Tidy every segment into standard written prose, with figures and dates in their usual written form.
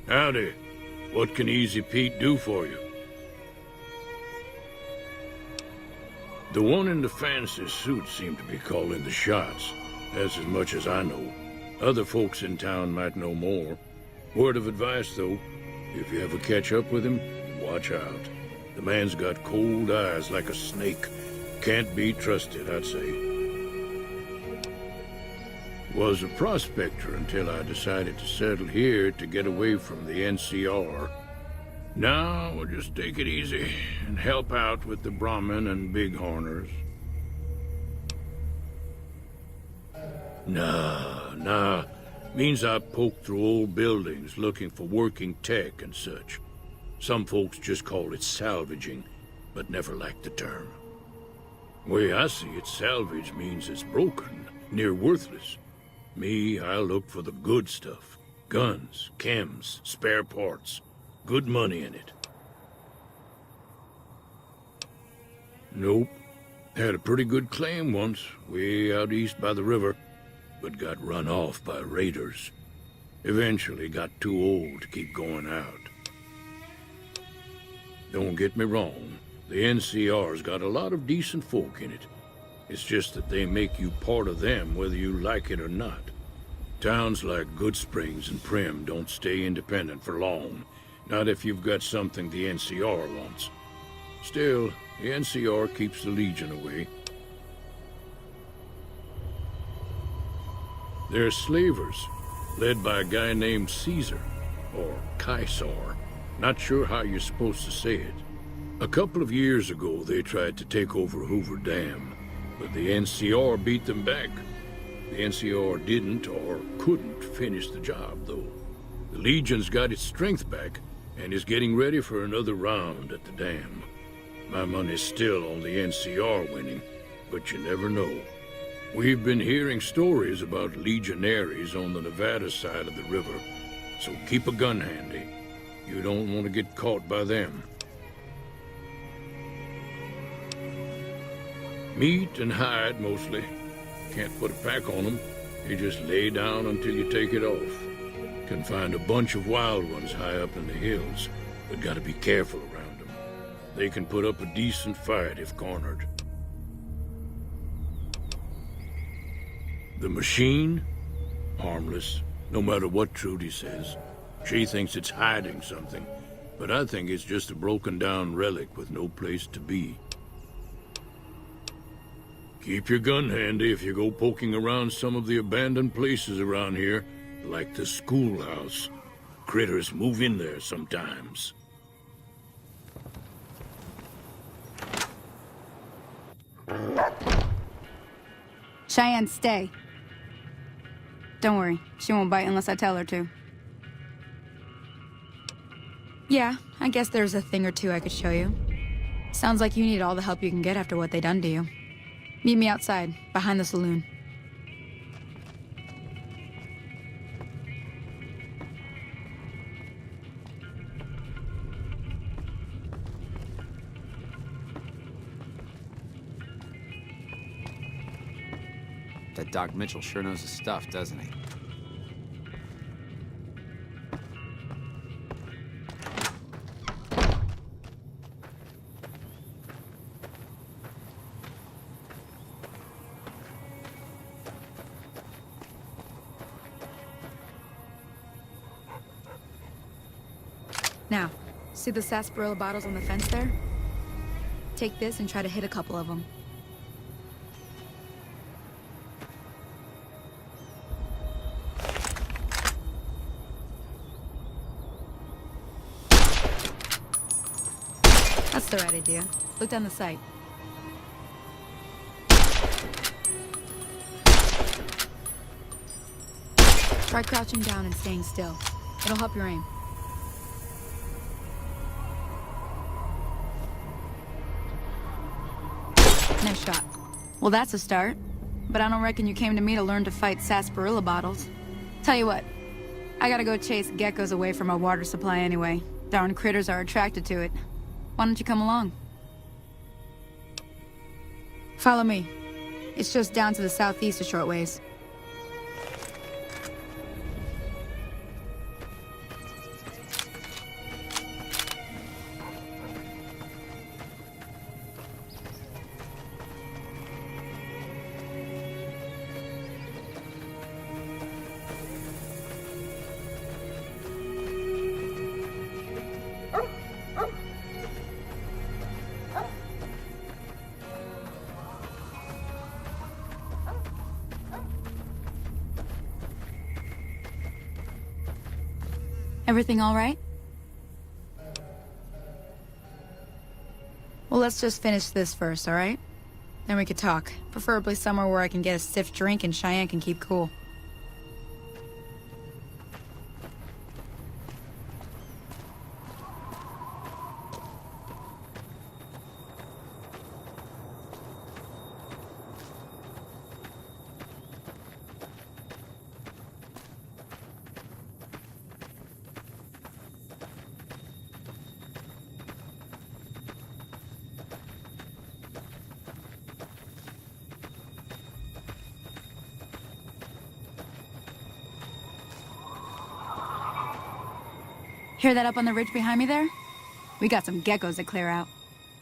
Howdy. What can Easy Pete do for you? The one in the fancy suit seemed to be calling the shots. That's as much as I know. Other folks in town might know more. Word of advice, though, if you ever catch up with him, watch out. The man's got cold eyes like a snake. Can't be trusted, I'd say. Was a prospector until I decided to settle here to get away from the NCR. Now, we'll just take it easy and help out with the Brahmin and Bighorners. Nah. Means I poke through old buildings looking for working tech and such. Some folks just call it salvaging, but never liked the term. Way I see it, salvage means it's broken, near worthless. Me, I look for the good stuff. Guns, chems, spare parts. Good money in it. Nope. Had a pretty good claim once, way out east by the river, but got run off by raiders. Eventually got too old to keep going out. Don't get me wrong, the NCR's got a lot of decent folk in it. It's just that they make you part of them whether you like it or not. Towns like Goodsprings and Primm don't stay independent for long. Not if you've got something the NCR wants. Still, the NCR keeps the Legion away. They're slavers, led by a guy named Caesar, or Caesar. Not sure how you're supposed to say it. A couple of years ago, they tried to take over Hoover Dam, but the NCR beat them back. The NCR didn't or couldn't finish the job, though. The Legion's got its strength back, and is getting ready for another round at the dam. My money's still on the NCR winning, but you never know. We've been hearing stories about legionaries on the Nevada side of the river, so keep a gun handy. You don't want to get caught by them. Meat and hide, mostly. Can't put a pack on them. You just lay down until you take it off. Can find a bunch of wild ones high up in the hills, but gotta be careful around them. They can put up a decent fight if cornered. The machine? Harmless, no matter what Trudy says. She thinks it's hiding something, but I think it's just a broken down relic with no place to be. Keep your gun handy if you go poking around some of the abandoned places around here, like the schoolhouse. Critters move in there sometimes. Cheyenne, stay. Don't worry, she won't bite unless I tell her to. Yeah, I guess there's a thing or two I could show you. Sounds like you need all the help you can get after what they done to you. Meet me outside, behind the saloon. That Doc Mitchell sure knows his stuff, doesn't he? Now, see the sarsaparilla bottles on the fence there? Take this and try to hit a couple of them. That's the right idea. Look down the sight. Try crouching down and staying still. It'll help your aim. Nice shot. Well, that's a start. But I don't reckon you came to me to learn to fight sarsaparilla bottles. Tell you what, I gotta go chase geckos away from our water supply anyway. Darn critters are attracted to it. Why don't you come along? Follow me. It's just down to the southeast a short ways. Everything all right? Well, let's just finish this first, all right? Then we could talk. Preferably somewhere where I can get a stiff drink and Cheyenne can keep cool. Hear that up on the ridge behind me there? We got some geckos to clear out.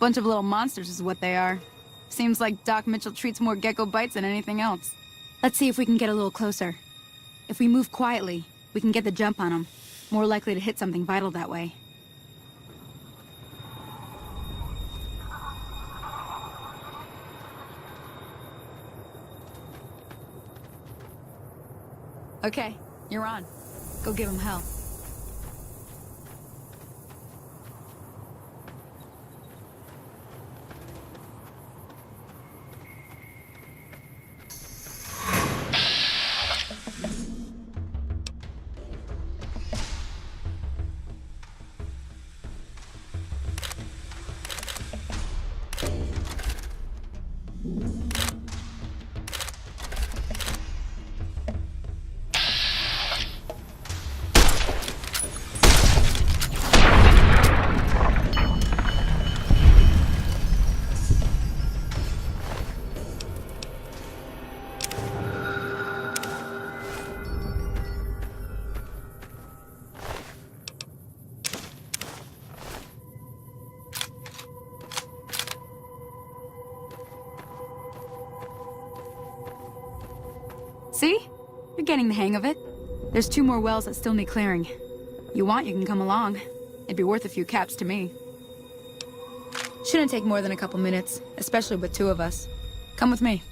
Bunch of little monsters is what they are. Seems like Doc Mitchell treats more gecko bites than anything else. Let's see if we can get a little closer. If we move quietly, we can get the jump on them. More likely to hit something vital that way. Okay, you're on. Go give him hell. See? You're getting the hang of it. There's 2 more wells that still need clearing. You want, you can come along. It'd be worth a few caps to me. Shouldn't take more than a couple minutes, especially with 2 of us. Come with me.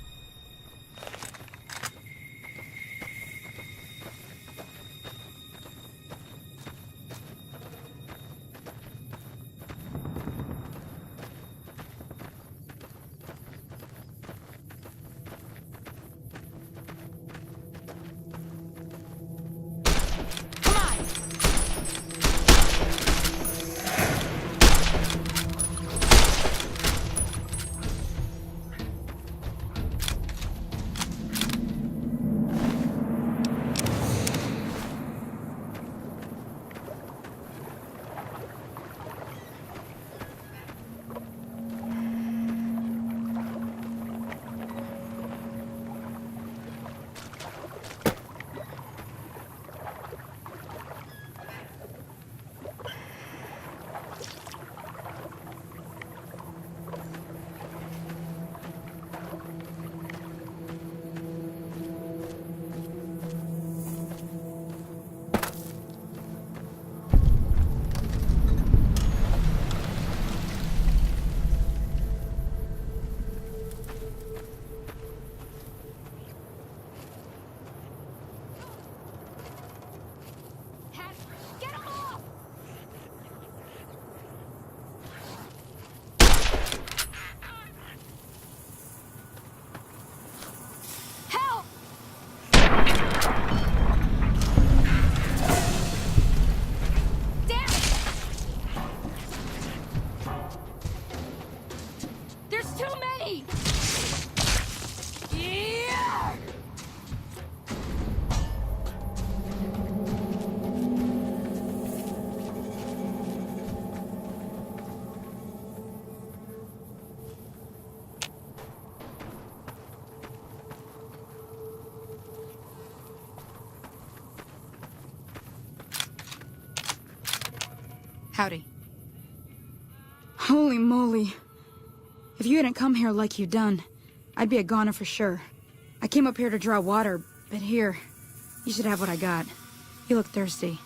Howdy. Holy moly. If you hadn't come here like you done, I'd be a goner for sure. I came up here to draw water, but here, you should have what I got. You look thirsty.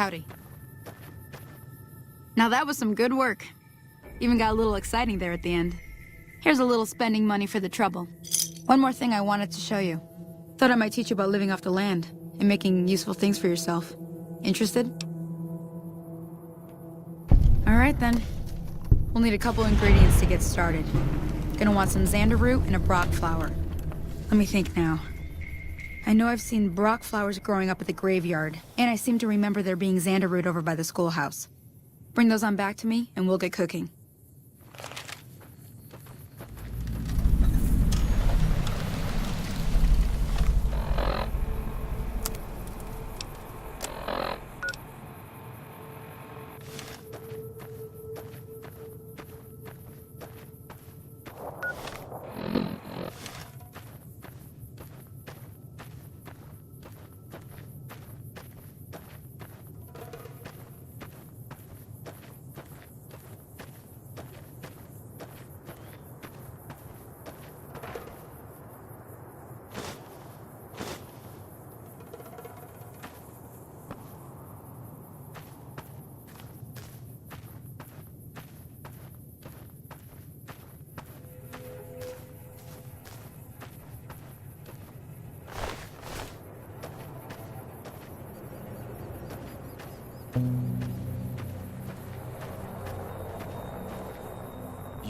Howdy. Now that was some good work. Even got a little exciting there at the end. Here's a little spending money for the trouble. One more thing I wanted to show you. Thought I might teach you about living off the land and making useful things for yourself. Interested? All right then. We'll need a couple ingredients to get started. Gonna want some xander root and a brock flower. Let me think now. I know I've seen brock flowers growing up at the graveyard, and I seem to remember there being xander root over by the schoolhouse. Bring those on back to me, and we'll get cooking.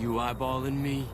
You eyeballing me?